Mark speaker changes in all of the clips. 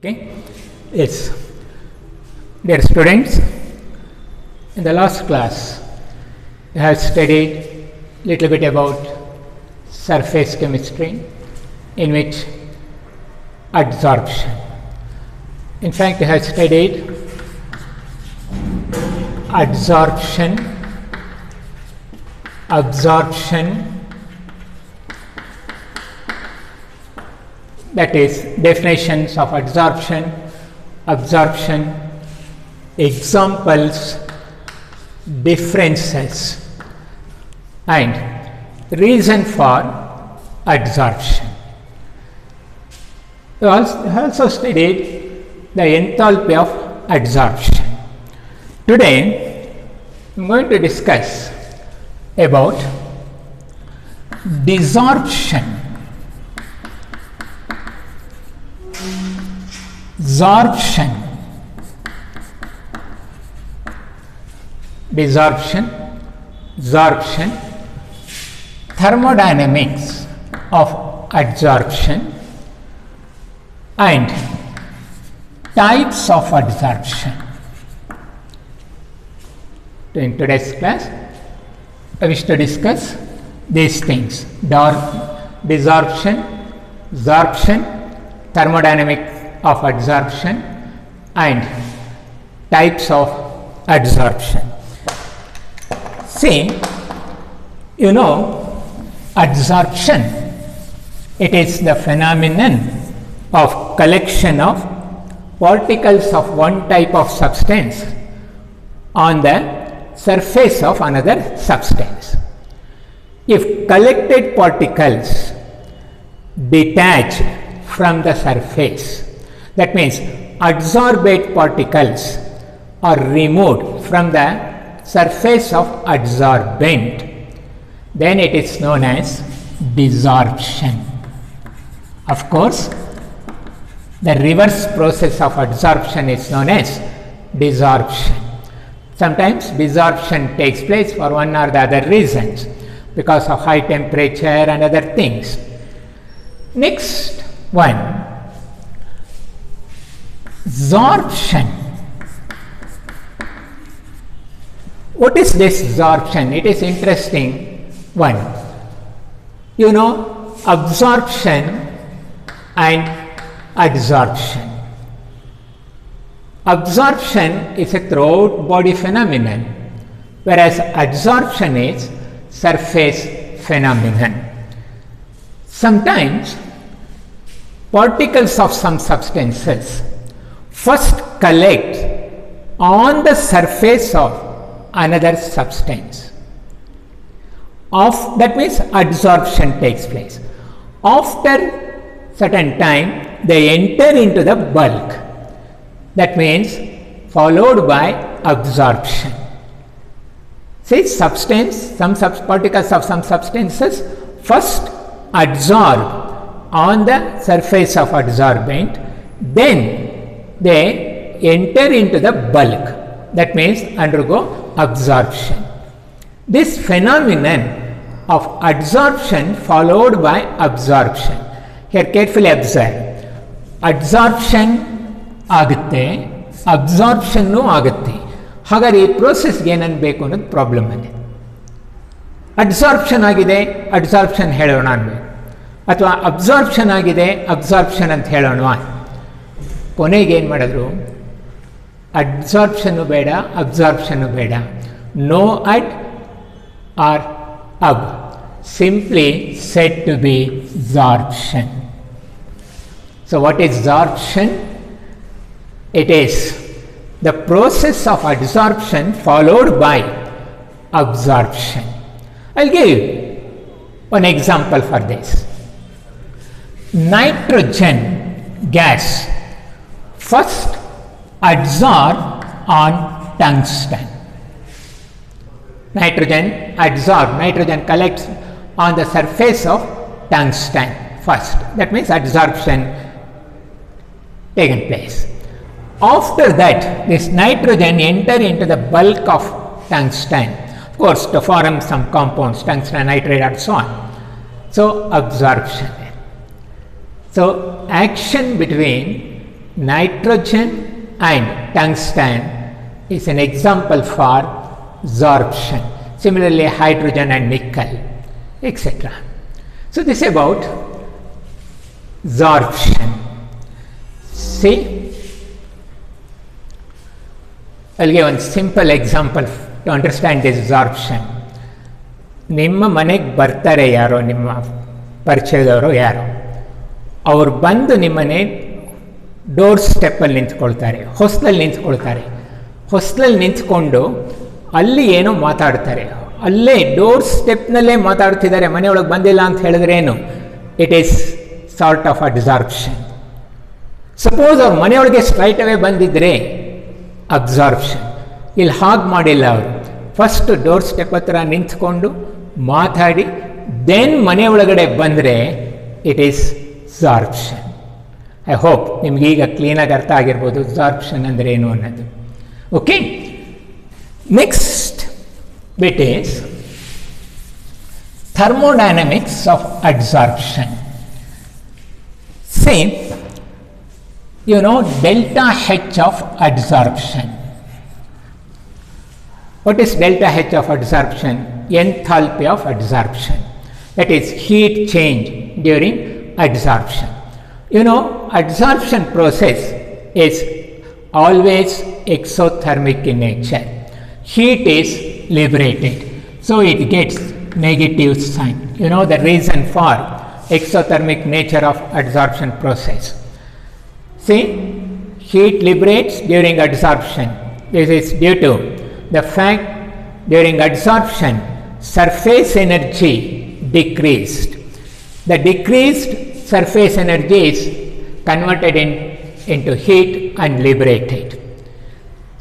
Speaker 1: Okay. Yes. Dear students, in the last class, we have studied little bit about surface chemistry, in which adsorption. In fact, we have studied adsorption, absorption, that is definitions of adsorption, absorption, examples, differences, and reason for adsorption. We also studied the enthalpy of adsorption. Today, I am going to discuss about desorption. Desorption, sorption, thermodynamics of adsorption, and types of adsorption. In today's class, I wish to discuss these things: desorption, sorption, thermodynamics of adsorption, and types of adsorption. See, you know, adsorption, it is the phenomenon of collection of particles of one type of substance on the surface of another substance. If collected particles detach from the surface, that means adsorbate particles are removed from the surface of adsorbent, then it is known as desorption. Of course, the reverse process of adsorption is known as desorption. Sometimes desorption takes place for one or the other reasons, because of high temperature and other things. Next one, sorption. What is this sorption? It is interesting one. You know, absorption and adsorption. Absorption is a throughout body phenomenon, whereas adsorption is surface phenomenon. Sometimes particles of some substances first collect on the surface of another substance. That means adsorption takes place. After certain time, they enter into the bulk. That means followed by absorption. See, some particles of some substances first adsorb on the surface of adsorbent, then they enter into the bulk. That means undergo absorption. This phenomenon of adsorption followed by absorption. Here carefully observe. Adsorption ಆಗುತ್ತೆ, ಅಬ್ಸಾರ್ಪ್ಷನ್ನು ಆಗುತ್ತೆ. ಹಾಗಾದರೆ ಈ ಪ್ರೋಸೆಸ್ಗೆ ಏನನ್ನು ಬೇಕು ಅನ್ನೋದು problem ಅಲ್ಲಿ. Adsorption ಆಗಿದೆ, adsorption ಹೇಳೋಣ ಅನ್ಬೇಕು, ಅಥವಾ ಅಬ್ಸಾರ್ಪ್ಷನ್ ಆಗಿದೆ, ಅಬ್ಸಾರ್ಪ್ಷನ್ ಅಂತ ಹೇಳೋಣ. ಕೊನೆಗೆ ಏನು ಮಾಡಿದ್ರು, ಅಡ್ಸಾರ್ಪ್ಷನ್ನು ಬೇಡ, ಅಬ್ಸಾರ್ಪ್ಷನ್ನು ಬೇಡ, no ad or ab, simply said to be sorption. So what is sorption? It is the process of adsorption followed by absorption. I'll give one example for this. Nitrogen gas first adsorb on tungsten. Nitrogen collects on the surface of tungsten first. That means adsorption taken place. After that, this nitrogen enter into the bulk of tungsten, of course, to form some compounds, tungsten nitride and so on. So, absorption. So, action between nitrogen and tungsten is an example for sorption. Similarly, hydrogen and nickel, etc. So this is about sorption. See, I'll give one simple example to understand this sorption. ನಿಮ್ಮ ಮನೆಗೆ ಬರ್ತಾರೆ ಯಾರೋ, ನಿಮ್ಮ ಪರಿಚಯದವರು ಯಾರೋ, ಅವ್ರು ಬಂದು ನಿಮ್ಮನೆ door ಸ್ಟೆಪ್ಪಲ್ಲಿ ನಿಂತ್ಕೊಳ್ತಾರೆ, ಹೊಸ್ಲಲ್ಲಿ ನಿಂತ್ಕೊಳ್ತಾರೆ. ಹೊಸ್ಲಲ್ಲಿ ನಿಂತ್ಕೊಂಡು ಅಲ್ಲಿ ಏನೋ ಮಾತಾಡ್ತಾರೆ, ಅಲ್ಲೇ ಡೋರ್ ಸ್ಟೆಪ್ನಲ್ಲೇ ಮಾತಾಡ್ತಿದ್ದಾರೆ, ಮನೆಯೊಳಗೆ ಬಂದಿಲ್ಲ ಅಂತ ಹೇಳಿದ್ರೇನು, it is sort of absorption. Suppose ಅವ್ರ ಮನೆಯೊಳಗೆ ಸ್ಟ್ರೈಟ್ ಅವೇ ಬಂದಿದ್ರೆ ಅಬ್ಸಾರ್ಪ್ಷನ್. ಇಲ್ಲಿ ಹಾಗೆ ಮಾಡಿಲ್ಲ ಅವರು. ಫಸ್ಟ್ ಡೋರ್ ಸ್ಟೆಪ್ ಹತ್ರ ನಿಂತ್ಕೊಂಡು ಮಾತಾಡಿ ದೆನ್ ಮನೆ ಒಳಗಡೆ ಬಂದರೆ ಇಟ್ ಈಸ್ ಸಾರ್ಪ್ಷನ್. ಐ ಹೋಪ್ ನಿಮ್ಗೆ ಈಗ ಕ್ಲೀನಾಗಿ ಅರ್ಥ ಆಗಿರ್ಬೋದು ಸಾರ್ಪ್ಷನ್ ಅಂದರೆ ಏನು ಅನ್ನೋದು. Okay, next bit is thermodynamics of adsorption. See, you know delta H of adsorption. What is delta H of adsorption? Enthalpy of adsorption. That is heat change during adsorption. You know, adsorption process is always exothermic in nature. Heat is liberated, so it gets negative sign. You know the reason for exothermic nature of adsorption process. See, heat liberates during adsorption. This is due to the fact during adsorption surface energy decreased. The decreased surface energy is converted into heat and liberated.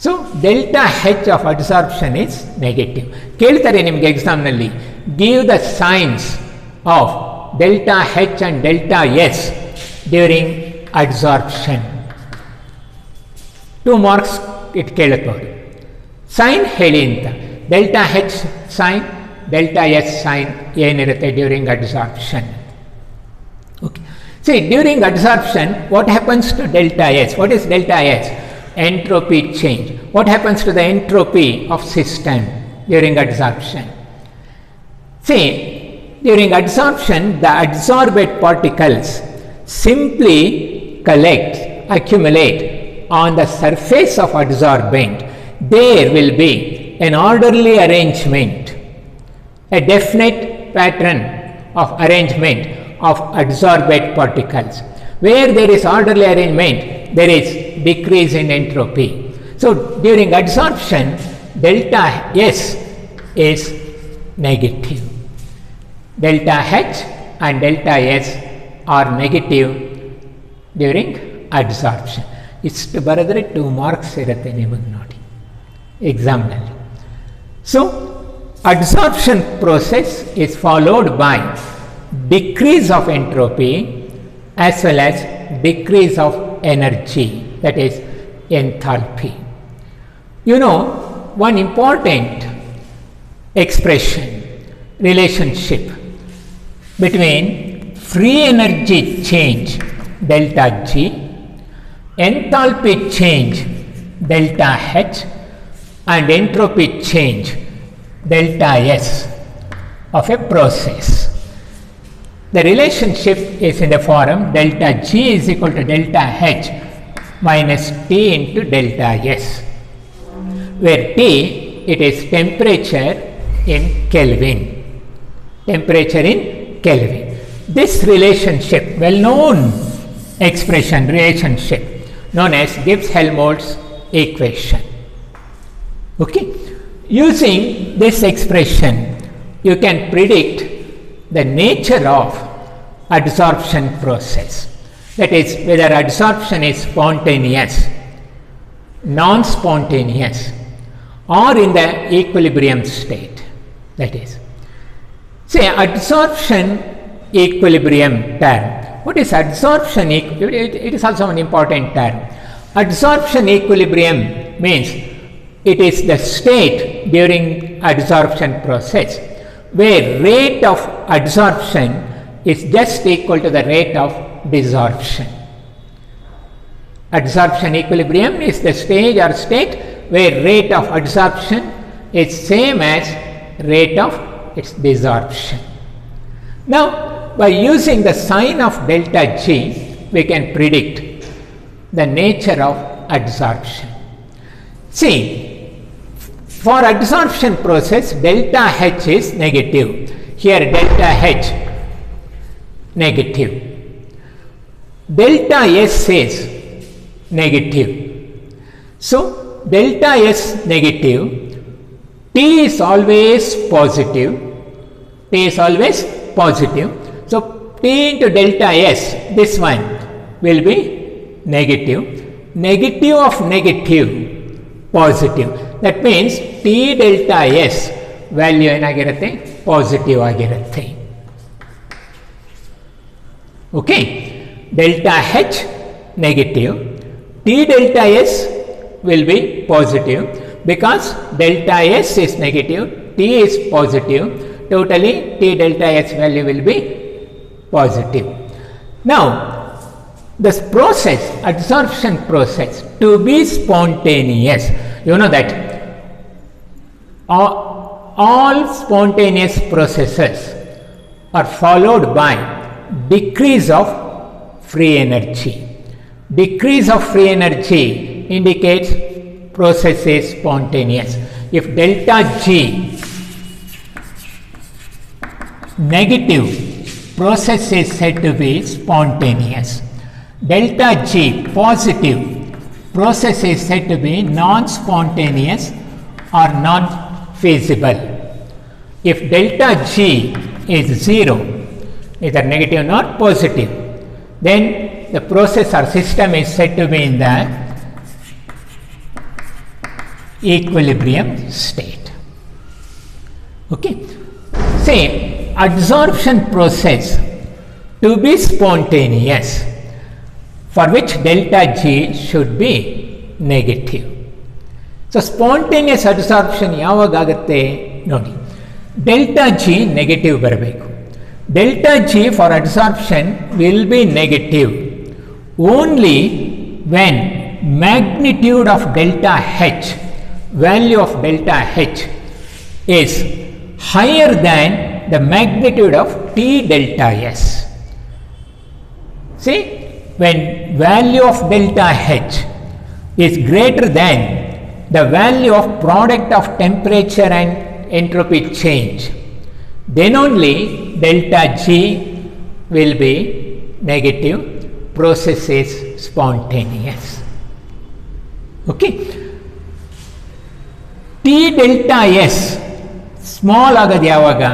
Speaker 1: So delta H of adsorption is negative. ಕೇಳ್ತಾರೆ ನಿಮಗೆ ಎಕ್ಸಾಮ್ನಲ್ಲಿ, give the signs of delta H and delta S during adsorption. 2 marks it ಕೇಳುತ್ತೆ ನೋಡಿ. Sign ಹೇಳಿ ಅಂತ. Delta H sign, delta S sign ಏನಿರುತ್ತೆ during adsorption. Okay, see during adsorption what happens to delta S? What is delta S? Entropy change. What happens to the entropy of system during adsorption? See, during adsorption, the adsorbate particles simply accumulate on the surface of adsorbent. There will be an orderly arrangement, a definite pattern of arrangement of adsorbate particles. Where there is orderly arrangement, there is decrease in entropy. So during adsorption, delta S is negative. Delta H and delta S are negative during adsorption. ಇಷ್ಟು ಬರೆದ್ರೆ 2 marks ಇರುತ್ತೆ ನಿಮಗೆ ನೋಡಿ ಎಕ್ಸಾಮ್ನಲ್ಲಿ. So adsorption process is followed by decrease of entropy as well as decrease of energy, that is enthalpy. You know, one important expression, relationship between free energy change delta G, enthalpy change delta H and entropy change delta S of a process. The relationship is in the form delta G is equal to delta H minus T into delta S, where T, it is temperature in Kelvin. Temperature in Kelvin. This relationship, well-known expression, relationship, known as Gibbs-Helmholtz equation. Okay? Using this expression, you can predict the nature of adsorption process. That is, whether adsorption is spontaneous, non-spontaneous, or in the equilibrium state. That is, say adsorption equilibrium term. What is adsorption? It is also an important term. Adsorption equilibrium means it is the state during adsorption process where rate of adsorption is just equal to the rate of desorption. Adsorption equilibrium is the stage or state where rate of adsorption is same as rate of its desorption. Now, by using the sign of delta G, we can predict the nature of adsorption. See, for adsorption process, delta H is negative. Here delta H negative. Delta S is negative. So, delta S negative, T is always positive. T is always positive. So, T into delta S, this one will be negative. Negative of negative, positive. That means T delta S value ಏನಾಗಿರುತ್ತೆ positive ಆಗಿರುತ್ತೆ. Okay, delta H negative, T delta S will be positive because delta S is negative, T is positive, totally T delta S value will be positive. Now, this process, adsorption process, to be spontaneous, you know that all spontaneous processes are followed by decrease of free energy. Decrease of free energy indicates process is spontaneous. If delta G negative, process is said to be spontaneous. Delta G positive, process is said to be non-spontaneous or non-feasible. If delta G is 0, either negative nor positive, then the process or system is said to be in the equilibrium state. Okay. Say, adsorption process to be spontaneous, for which delta G should be negative. So, spontaneous adsorption ಯಾವಾಗುತ್ತೆ ನೋಡಿ, delta G negative ಬರಬೇಕು. Delta G for adsorption will be negative only when magnitude of delta H, value of delta H is higher than the magnitude of T delta S. See, when value of delta H is greater than the value of product of temperature and entropy change, then only delta G will be negative, process is spontaneous. Okay. T delta S small agad yavaga,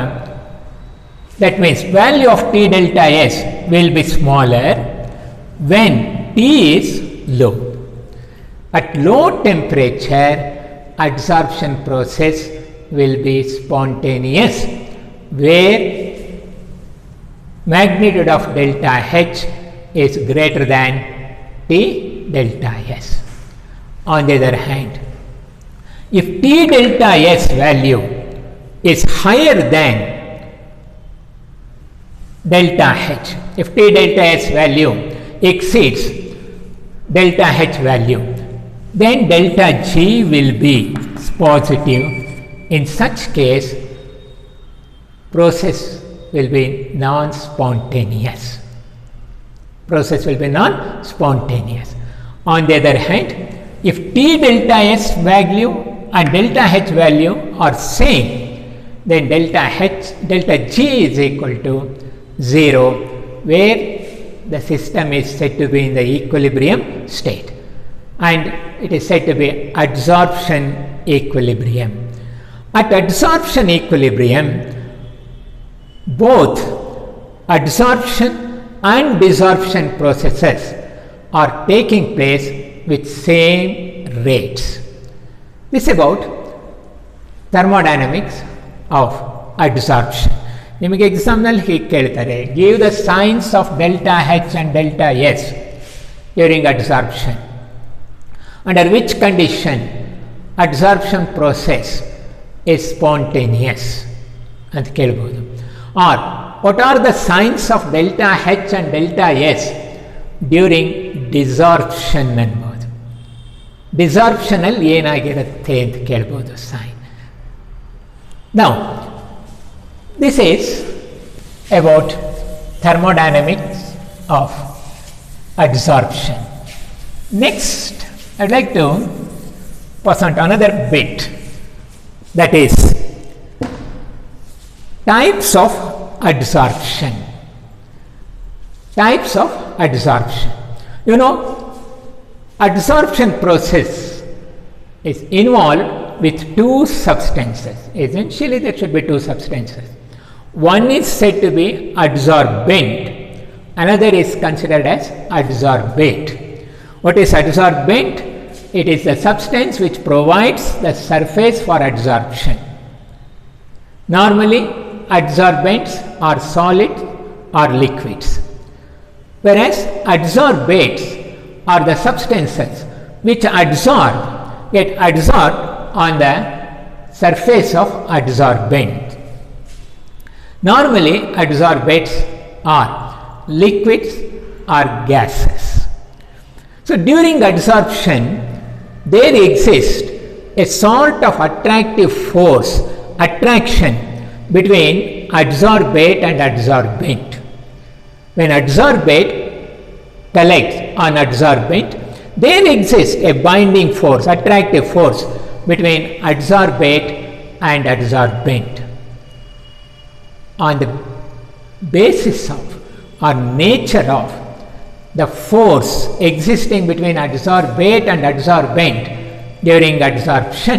Speaker 1: that means value of T delta S will be smaller when T is low. At low temperature, adsorption process will be spontaneous, where magnitude of delta H is greater than T delta S. On the other hand, if T delta S value is higher than delta H, if T delta S value exceeds delta H value, then delta G will be positive. In such case, process will be non-spontaneous. Process will be non-spontaneous. On the other hand, if T delta S value and delta H value are same, then delta G is equal to 0, where the system is said to be in the equilibrium state, and it is said to be adsorption equilibrium. At adsorption equilibrium, both adsorption and desorption processes are taking place with same rates. This is about thermodynamics of adsorption. ನಿಮಗೆ ಎಕ್ಸಾಮ್ನಲ್ಲಿ ಹೀಗೆ ಕೇಳ್ತಾರೆ, give the science of delta H and delta S during adsorption. Under which condition adsorption process is spontaneous ಅಂತ ಕೇಳ್ಬೋದು. Or what are the signs of delta H and delta S during desorption ಅನ್ಬೋದು. ಡಿಸಾರ್ಪ್ಷನಲ್ಲಿ ಏನಾಗಿರುತ್ತೆ ಅಂತ ಕೇಳ್ಬೋದು sign. Now this is about thermodynamics of adsorption. Next, I'd like to pass on to another bit, that is types of adsorption. Types of adsorption. You know, adsorption process is involved with two substances. Essentially, there should be two substances. One is said to be adsorbent, another is considered as adsorbate. What is adsorbent? It is the substance which provides the surface for adsorption. Normally, adsorbents are solid or liquids, whereas adsorbates are the substances which get adsorbed on the surface of adsorbent. Normally, adsorbates are liquids or gases. So during adsorption, there exists a sort of attractive force, attraction between adsorbate and adsorbent. When adsorbate collects on adsorbent, there exists a binding force, attractive force between adsorbate and adsorbent. On the basis of or nature of the force existing between adsorbate and adsorbent during adsorption,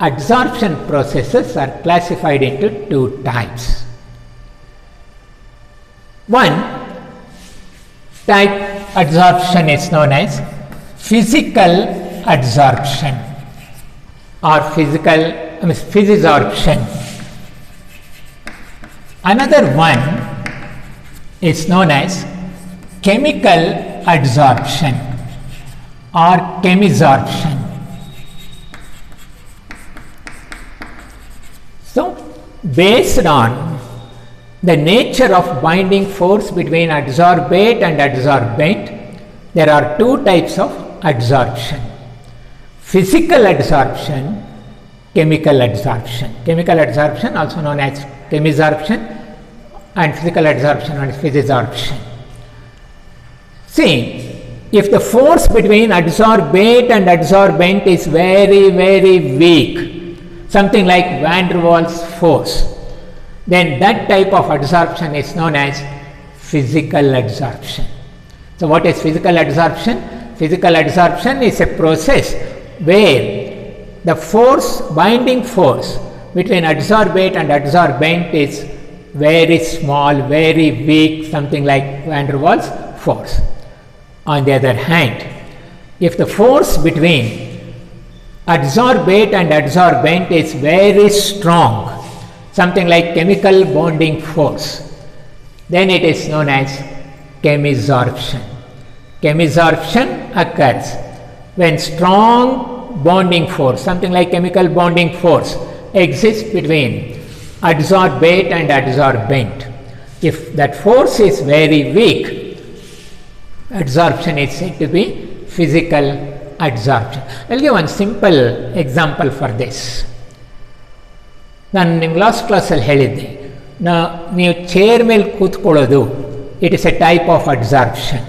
Speaker 1: adsorption processes are classified into two types. One type adsorption is known as physical adsorption or physisorption. Another one is known as chemical adsorption or chemisorption. So, based on the nature of binding force between adsorbate and adsorbent, there are two types of adsorption: physical adsorption, chemical adsorption. Chemical adsorption, also known as chemisorption, and physical adsorption and physisorption. See, if the force between adsorbate and adsorbent is very, very weak, something like van der Waals force, then that type of adsorption is known as physical adsorption. So what is physical adsorption? Physical adsorption is a process where the force, binding force between adsorbate and adsorbent is very small, very weak, something like van der Waals force. On the other hand, if the force between adsorbate and adsorbent is very strong, something like chemical bonding force, then it is known as chemisorption. Chemisorption occurs when strong bonding force, something like chemical bonding force, exists between adsorbate and adsorbent. If that force is very weak, adsorption is said to be physical adsorption. I'll give one simple example for this. ನಾನು ನಿಮ್ಮ last ಕ್ಲಾಸಲ್ಲಿ ಹೇಳಿದ್ದೆ, ನೀವು chair ಮೇಲೆ ಕೂತ್ಕೊಳ್ಳೋದು it is a type of adsorption.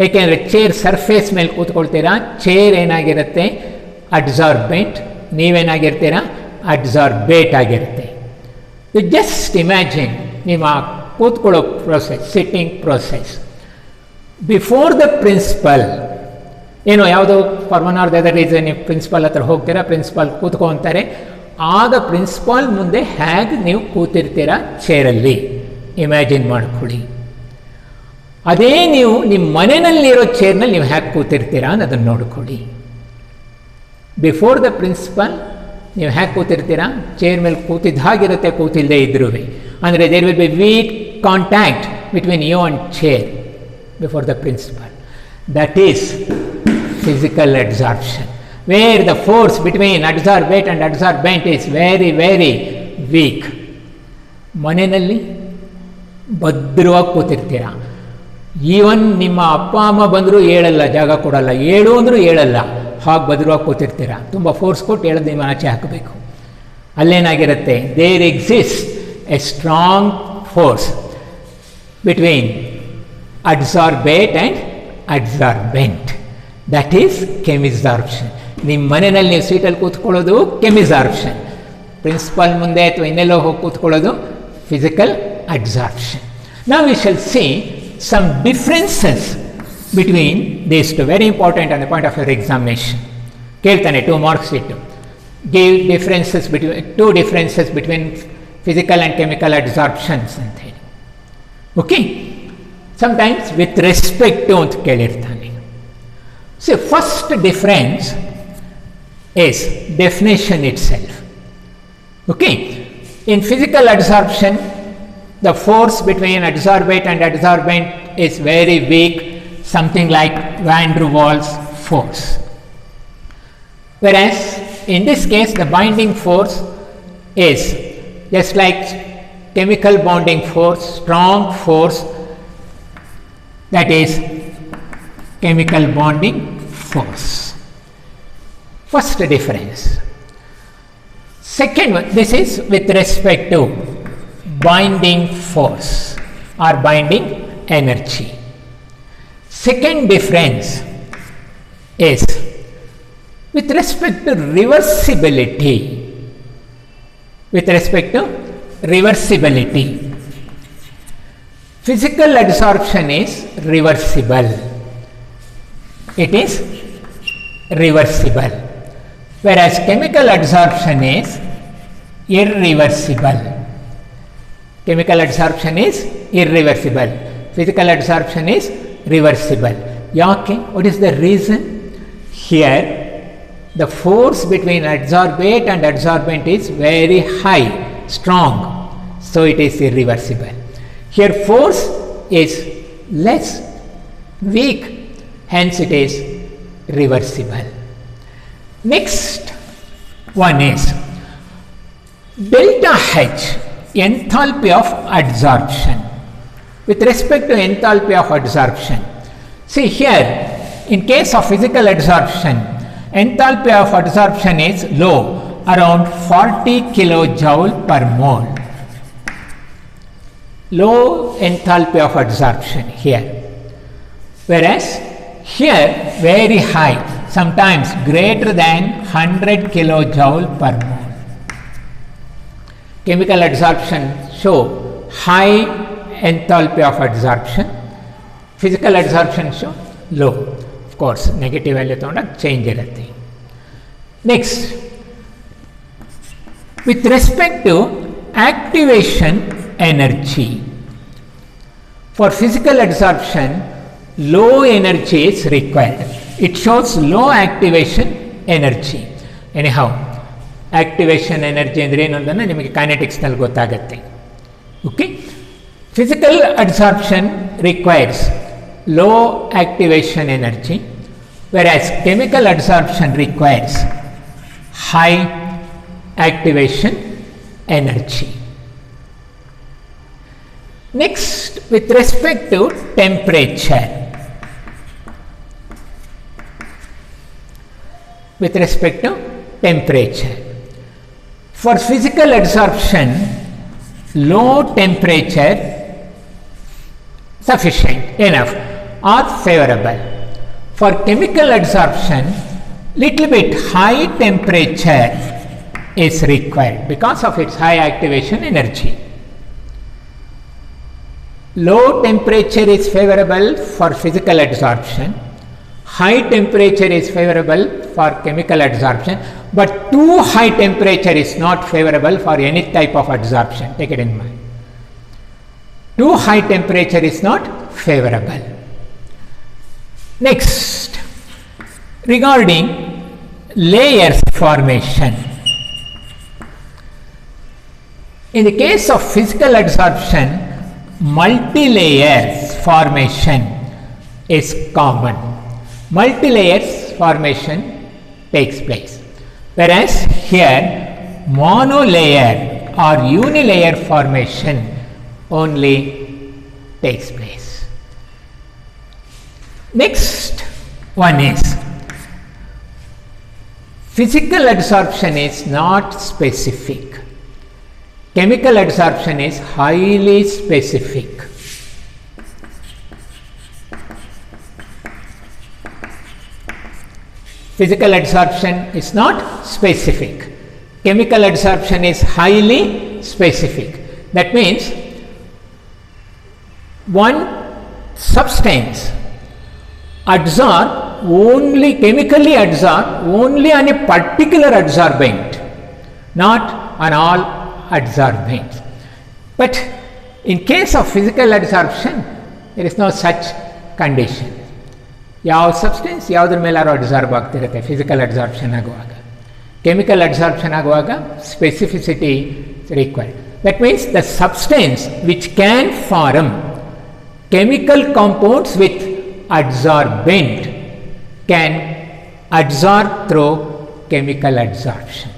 Speaker 1: ಏಕೆಂದರೆ chair surface ಮೇಲೆ ಕೂತ್ಕೊಳ್ತೀರಾ, ಚೇರ್ ಏನಾಗಿರುತ್ತೆ ಅಡ್ಸಾರ್ಬೆಂಟ್, ನೀವೇನಾಗಿರ್ತೀರಾ ಅಡ್ಸಾರ್ಬೇಟ್ ಆಗಿರುತ್ತೆ. ಯು ಜಸ್ಟ್ ಇಮ್ಯಾಜಿನ್ ನಿಮ್ಮ ಕೂತ್ಕೊಳ್ಳೋ process, sitting process. Before the principal, ಏನೋ ಯಾವುದೋ for one or the other reason ನೀವು ಪ್ರಿನ್ಸಿಪಾಲ್ ಹತ್ರ ಹೋಗ್ತೀರಾ, ಪ್ರಿನ್ಸಿಪಾಲ್ ಕೂತ್ಕೊತಾರೆ, ಆಗ ಪ್ರಿನ್ಸಿಪಾಲ್ ಮುಂದೆ ಹೇಗೆ ನೀವು ಕೂತಿರ್ತೀರಾ ಚೇರಲ್ಲಿ ಇಮ್ಯಾಜಿನ್ ಮಾಡ್ಕೊಳ್ಳಿ. ಅದೇ ನೀವು ನಿಮ್ಮ ಮನೆಯಲ್ಲಿರೋ ಚೇರ್ನಲ್ಲಿ ನೀವು ಹೇಗೆ ಕೂತಿರ್ತೀರಾ ಅನ್ನೋದನ್ನು ನೋಡ್ಕೊಳ್ಳಿ. ಬಿಫೋರ್ ದ ಪ್ರಿನ್ಸಿಪಲ್ ನೀವು ಹೇಗೆ ಕೂತಿರ್ತೀರಾ, ಚೇರ್ ಮೇಲೆ ಕೂತಿದ್ದ ಹಾಗಿರುತ್ತೆ, ಕೂತಿಲ್ಲದೆ ಇದ್ರೂ. ಅಂದರೆ there will be weak contact between you and chair before the principal. That is physical adsorption, where the force between adsorbate and adsorbent is very, very weak. ಮನೆಯಲ್ಲಿ ಭದ್ರವಾಗಿ ಕೂತಿರ್ತೀರ, even ನಿಮ್ಮ ಅಪ್ಪ ಅಮ್ಮ ಬಂದರೂ ಹೇಳಲ್ಲ, ಜಾಗ ಕೊಡಲ್ಲ, ಹೇಳು ಅಂದರೂ ಹೇಳಲ್ಲ, ಹಾಗೆ ಬದ್ರವಾಗಿ ಕೂತಿರ್ತೀರ. ತುಂಬ ಫೋರ್ಸ್ ಕೊಟ್ಟು ಹೇಳೋದು ನಿಮ್ಮ ಆಚೆ ಹಾಕಬೇಕು. ಅಲ್ಲೇನಾಗಿರುತ್ತೆ, there exist a strong force between adsorbate and adsorbent, that is chemisorption. ನಿಮ್ಮ ಮನೆಯಲ್ಲಿ ನೀವು ಸೀಟಲ್ಲಿ ಕೂತ್ಕೊಳ್ಳೋದು ಕೆಮಿಸಾರ್ಪ್ಷನ್, ಪ್ರಿನ್ಸಿಪಾಲ್ ಮುಂದೆ ಅಥವಾ ಇನ್ನೆಲ್ಲೋ ಹೋಗಿ ಕೂತ್ಕೊಳ್ಳೋದು ಫಿಸಿಕಲ್ ಅಡ್ಸಾರ್ಪ್ಷನ್. ನಾವು V shall C some differences between these two, very important on the point of your examination. ಕೇಳ್ತಾನೆ 2 marks ಇಟ್ಟು, give differences between 2 differences between physical and chemical adsorptions ಅಂತ ಹೇಳಿ. Okay, sometimes with respect to ಅಂತ ಕೇಳಿರ್ತಾನೆ. So first difference is definition itself. Okay, in physical adsorption the force between adsorbate and adsorbent is very weak, something like van der Waals force. Whereas in this case the binding force is just like chemical bonding force, strong force, that is chemical bonding force. First difference. Second one, this is with respect to binding force or binding energy. Second difference is with respect to reversibility. With respect to reversibility, physical adsorption is reversible. It is reversible, whereas chemical adsorption is irreversible. Chemical adsorption is irreversible. Physical adsorption is reversible. Yake? What is the reason? Here, the force between adsorbate and adsorbent is very high, strong, so it is irreversible. Here, force is less, weak, hence it is reversible. Next one is delta H, enthalpy of adsorption. With respect to enthalpy of adsorption, see here, in case of physical adsorption, enthalpy of adsorption is low, around 40 kilojoule per mole. Low enthalpy of adsorption here, whereas here very high, sometimes greater than 100 kilojoule per mole. Chemical adsorption show high enthalpy of adsorption, physical adsorption show low. Of course, negative value ತಗೊಂಡಾಗ change ಇರುತ್ತೆ. Next, with respect to activation energy, for physical adsorption, low energy is required. It shows low activation energy. Anyhow, activation energy ಅಂದರೆ ಏನು ಅಂತ ನಿಮಗೆ ಕೈನೆಟಿಕ್ಸ್ನಲ್ಲಿ ಗೊತ್ತಾಗುತ್ತೆ. Okay, physical adsorption requires low activation energy, whereas chemical adsorption requires high activation energy. Next, with respect to temperature, with respect to temperature, for physical adsorption, low temperature sufficient, enough or favorable. For chemical adsorption, little bit high temperature is required because of its high activation energy. Low temperature is favorable for physical adsorption, high temperature is favorable for chemical adsorption, but too high temperature is not favorable for any type of adsorption. Take it in mind. Too high temperature is not favorable. Next, regarding layers formation. In the case of physical adsorption, multi-layers formation is common. Multi-layers formation takes place, whereas here monolayer or unilayer formation only takes place. Next one is physical adsorption is not specific. Chemical adsorption is highly specific. Physical adsorption is not specific. Chemical adsorption is highly specific. That means one substance adsorb only, chemically adsorb only on a particular adsorbent, not on all adsorbents. But in case of physical adsorption, there is no such condition. ಯಾವ substance ಯಾವುದ್ರ ಮೇಲಾರು adsorb ಆಗ್ತಿರುತ್ತೆ physical adsorption ಆಗುವಾಗ. Chemical adsorption ಆಗುವಾಗ specificity required. That means the substance which can form chemical compounds with adsorbent can adsorb through chemical adsorption.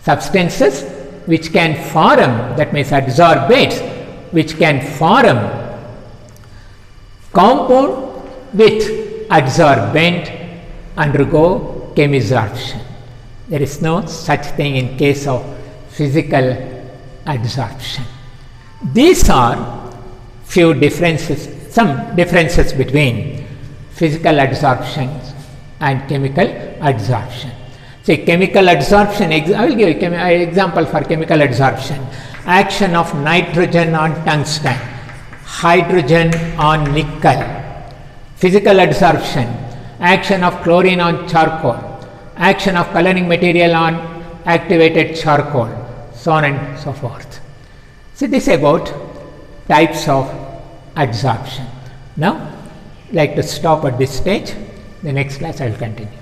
Speaker 1: Substances which can form, that means adsorbents which can form compound with adsorbent undergo chemisorption. There is no such thing in case of physical adsorption. These are few differences, some differences between physical adsorption and chemical adsorption. See, chemical adsorption, I will give an example for chemical adsorption. Action of nitrogen on tungsten, hydrogen on nickel. Physical adsorption, action of chlorine on charcoal, action of coloring material on activated charcoal, so on and so forth. So this is about types of adsorption. Now, like to stop at this stage. The next class I will continue.